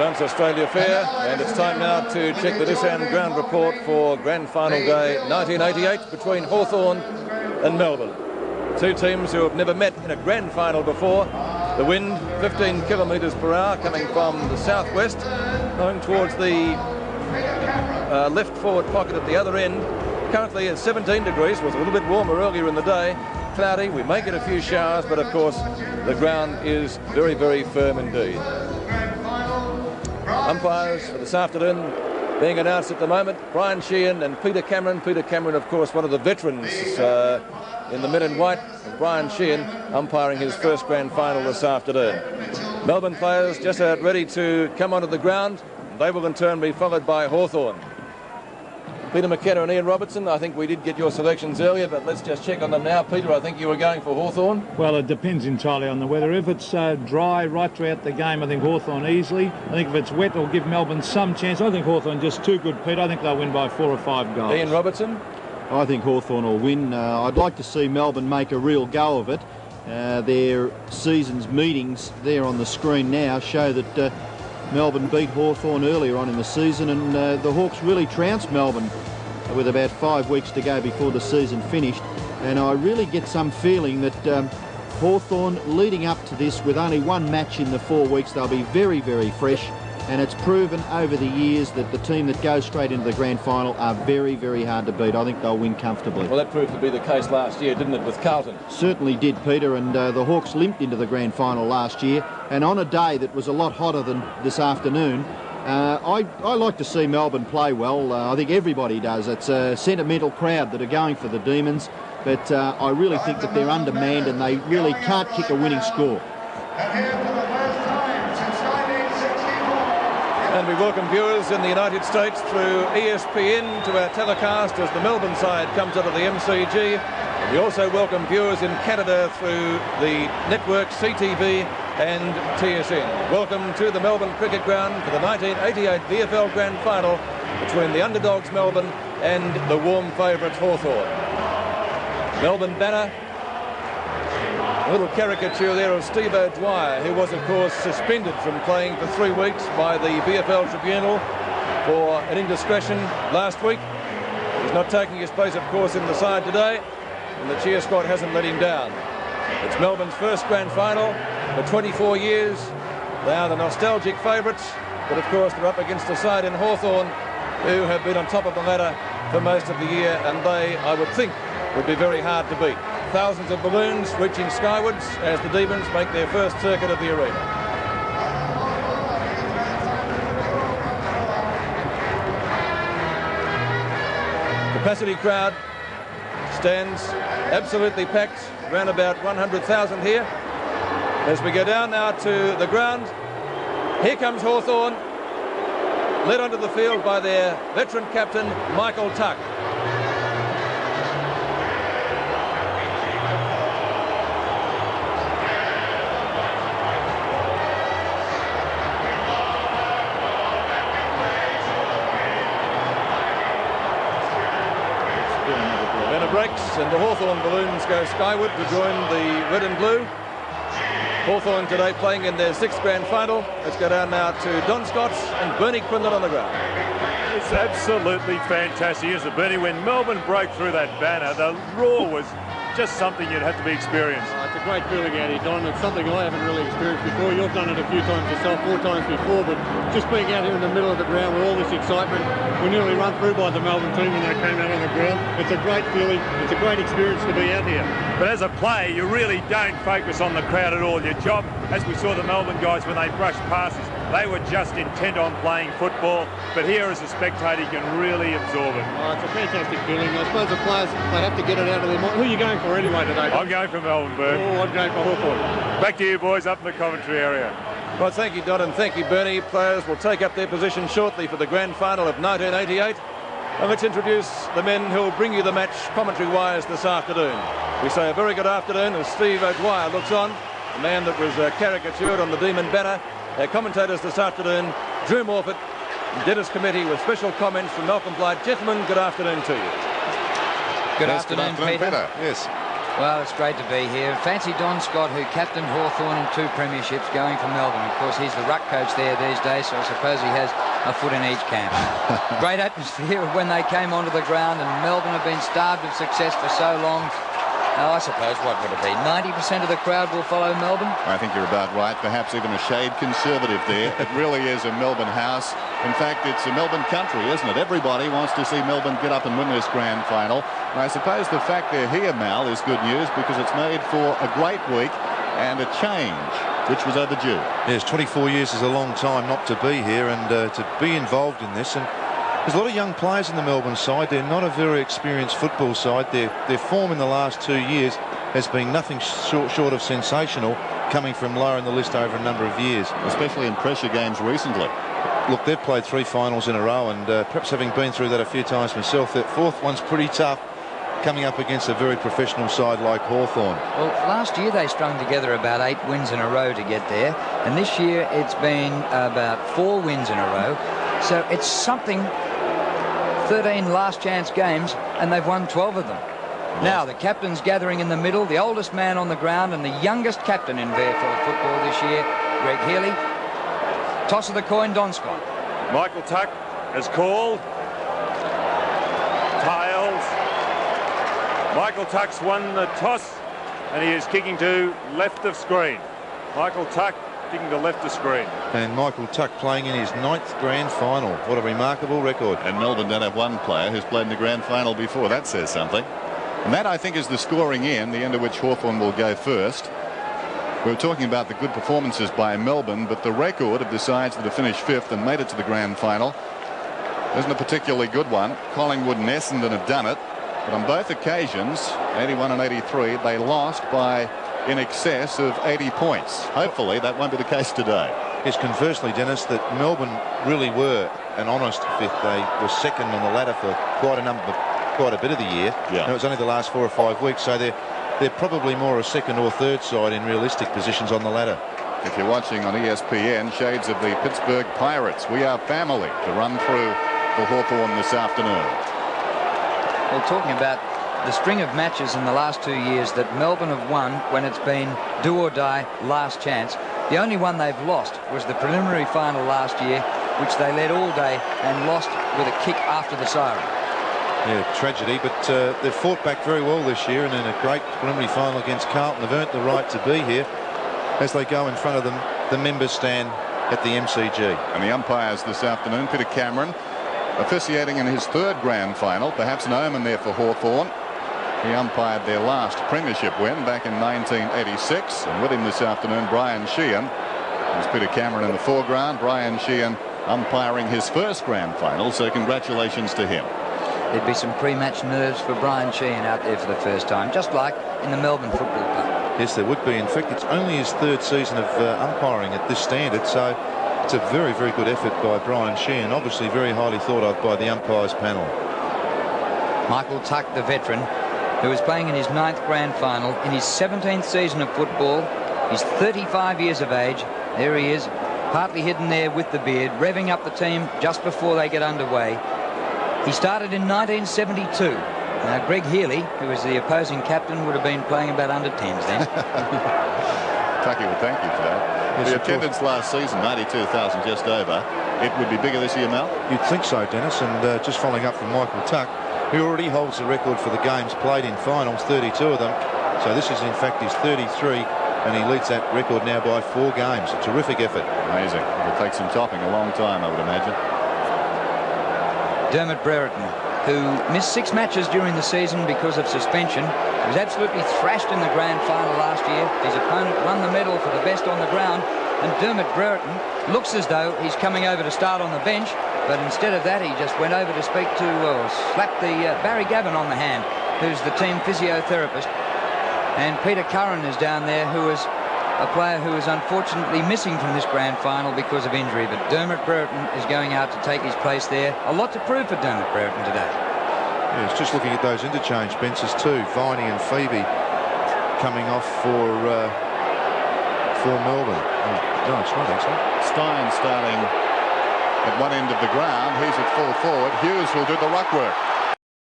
Bounce Australia Fair, and it's time now to check the Nissan ground report for Grand Final Day 1988 between Hawthorn and Melbourne. Two teams who have never met in a Grand Final before. The wind 15 kilometres per hour coming from the southwest, going towards the left forward pocket at the other end. Currently at 17 degrees, was a little bit warmer earlier in the day. Cloudy, we may get a few showers, but of course the ground is very, very firm indeed. Umpires for this afternoon being announced at the moment, Brian Sheehan and Peter Cameron. Peter Cameron, of course, one of the veterans in the men in white, and Brian Sheehan umpiring his first Grand Final this afternoon. Melbourne players just out ready to come onto the ground. They will in turn be followed by Hawthorn. Peter McKenna and Ian Robertson, I think we did get your selections earlier, but let's just check on them now. Peter, I think you were going for Hawthorn. Well, it depends entirely on the weather. If it's dry right throughout the game, I think Hawthorn easily. I think if it's wet, it'll give Melbourne some chance. I think Hawthorn just too good, Pete. I think they'll win by 4 or 5 goals. Ian Robertson? I think Hawthorn will win. I'd like to see Melbourne make a real go of it. Their season's meetings there on the screen now show that Melbourne beat Hawthorn earlier on in the season, and the Hawks really trounced Melbourne with about 5 weeks to go before the season finished. And I really get some feeling that Hawthorn, leading up to this with only one match in the 4 weeks, they'll be very, very fresh. And it's proven over the years that the team that goes straight into the grand final are very, very hard to beat. I think they'll win comfortably. Well, that proved to be the case last year, didn't it, with Carlton? Certainly did, Peter, and the Hawks limped into the grand final last year. And on a day that was a lot hotter than this afternoon, I like to see Melbourne play well. I think everybody does. It's a sentimental crowd that are going for the Demons, but I really think that they're undermanned and they really can't kick a winning score. And we welcome viewers in the United States through ESPN to our telecast as the Melbourne side comes out of the MCG. And we also welcome viewers in Canada through the network CTV and TSN. Welcome to the Melbourne Cricket Ground for the 1988 VFL Grand Final between the underdogs Melbourne and the warm favourites Hawthorn. Melbourne banner. A little caricature there of Steve O'Dwyer, who was of course suspended from playing for 3 weeks by the VFL Tribunal for an indiscretion last week. He's not taking his place of course in the side today, and the cheer squad hasn't let him down. It's Melbourne's first Grand Final for 24 years. They are the nostalgic favourites, but of course they're up against a side in Hawthorn who have been on top of the ladder for most of the year, and they, I would think, would be very hard to beat. Thousands of balloons reaching skywards as the Demons make their first circuit of the arena. Capacity crowd stands absolutely packed, around about 100,000 here. As we go down now to the ground, here comes Hawthorn, led onto the field by their veteran captain, Michael Tuck. Breaks and the Hawthorn balloons go skyward to join the red and blue. Hawthorn today playing in their 6th Grand Final. Let's go down now to Don Scotts and Bernie Quinlan on the ground. It's absolutely fantastic, isn't it, Bernie? When Melbourne broke through that banner, the roar was just something you'd have to be experienced. It's a great feeling out here, Don. It's something I haven't really experienced before. You've done it a few times yourself, 4 times before, but just being out here in the middle of the ground with all this excitement, we nearly run through by the Melbourne team when they came out on the ground. It's a great feeling. It's a great experience to be out here. But as a player, you really don't focus on the crowd at all. Your job, as we saw the Melbourne guys when they brushed passes, they were just intent on playing football. But here as a spectator, you can really absorb it. Oh, it's a fantastic feeling. I suppose the players, they have to get it out of their mind. Who are you going for anyway today? I'm going for Melbourne, Berg. Oh, I'm going for Hawthorn. Back to you boys up in the commentary area. Well, thank you, Don, and thank you, Bernie. Players will take up their position shortly for the Grand Final of 1988. And let's introduce the men who will bring you the match commentary-wise this afternoon. We say a very good afternoon as Steve O'Dwyer looks on, the man that was caricatured on the Demon banner. Our commentators this afternoon, Drew Morfitt, and Dennis Committee with special comments from Malcolm Blight. Gentlemen, good afternoon to you. Good afternoon, Peter. Yes. Well, it's great to be here. Fancy Don Scott, who captained Hawthorn in 2 premierships, going for Melbourne. Of course, he's the ruck coach there these days, so I suppose he has a foot in each camp. Great atmosphere when they came onto the ground, and Melbourne have been starved of success for so long. I suppose, what would it be? 90% of the crowd will follow Melbourne? I think you're about right. Perhaps even a shade conservative there. It really is a Melbourne house. In fact, it's a Melbourne country, isn't it? Everybody wants to see Melbourne get up and win this grand final. And I suppose the fact they're here, Mal, is good news because it's made for a great week and a change, which was overdue. Yes, 24 years is a long time not to be here and to be involved in this. And there's a lot of young players in the Melbourne side. They're not a very experienced football side. Their form in the last 2 years has been nothing short of sensational, coming from lower in the list over a number of years. Especially in pressure games recently. Look, they've played 3 finals in a row, and perhaps having been through that a few times myself, that 4th one's pretty tough, coming up against a very professional side like Hawthorn. Well, last year they strung together about 8 wins in a row to get there, and this year it's been about 4 wins in a row. So it's something. 13 last chance games, and they've won 12 of them. Yes. Now the captain's gathering in the middle, the oldest man on the ground and the youngest captain in VFL football this year, Greg Healy. Toss of the coin, Don Scott. Michael Tuck has called. Tails. Michael Tuck's won the toss, and he is kicking to left of screen. Michael Tuck kicking to left of screen. And Michael Tuck playing in his 9th grand final. What a remarkable record. And Melbourne don't have one player who's played in the grand final before. That says something. And that, I think, is the scoring end, the end of which Hawthorn will go first. We were talking about the good performances by Melbourne, but the record of the sides that have finished 5th and made it to the grand final isn't a particularly good one. Collingwood and Essendon have done it, but on both occasions, 81 and 83, they lost by in excess of 80 points. Hopefully that won't be the case today. Yes, conversely, Dennis, that Melbourne really were an honest 5th. They were 2nd on the ladder for quite a bit of the year. Yeah. And it was only the last 4 or 5 weeks, so they're probably more a 2nd or 3rd side in realistic positions on the ladder. If you're watching on ESPN, shades of the Pittsburgh Pirates. We are family to run through for Hawthorn this afternoon. Well, talking about the string of matches in the last 2 years that Melbourne have won when it's been do or die, last chance. The only one they've lost was the preliminary final last year, which they led all day and lost with a kick after the siren. Yeah, tragedy, but they've fought back very well this year, and in a great preliminary final against Carlton, they've earned the right to be here as they go in front of them, the members stand at the MCG. And the umpires this afternoon, Peter Cameron, officiating in his 3rd grand final, perhaps an omen there for Hawthorn. He umpired their last premiership win back in 1986, and with him this afternoon, Brian Sheehan. There's Peter Cameron in the foreground, Brian Sheehan umpiring his 1st grand final, so congratulations to him. There'd be some pre-match nerves for Brian Sheehan out there for the first time, just like in the Melbourne Football Club. Yes, there would be. In fact, it's only his 3rd season of umpiring at this standard, so it's a very, very good effort by Brian Sheehan, obviously very highly thought of by the umpires panel. Michael Tuck, the veteran, who is playing in his 9th grand final in his 17th season of football. He's 35 years of age. There he is, partly hidden there with the beard, revving up the team just before they get underway. He started in 1972. Now, Greg Healy, who was the opposing captain, would have been playing about under 10s then. Tucky will thank you for that. Yes, the attendance last season, 92,000, just over. It would be bigger this year, Mel? You'd think so, Dennis, and just following up from Michael Tuck, who already holds the record for the games played in finals, 32 of them. So this is in fact his 33, and he leads that record now by 4 games. A terrific effort. Amazing. It'll take some topping, a long time, I would imagine. Dermot Brereton, who missed 6 matches during the season because of suspension. He was absolutely thrashed in the grand final last year. His opponent won the medal for the best on the ground, and Dermot Brereton looks as though he's coming over to start on the bench, but instead of that he just went over to speak to, slap the Barry Gavin on the hand, who's the team physiotherapist. And Peter Curran is down there, who is a player who is unfortunately missing from this grand final because of injury, but Dermot Brereton is going out to take his place there. A lot to prove for Dermot Brereton today. Yeah, it's just looking at those interchange benches too. Viney and Phoebe coming off for Melbourne. No, it's not actually. Stein starting at one end of the ground. He's at full forward. Hughes will do the ruck work.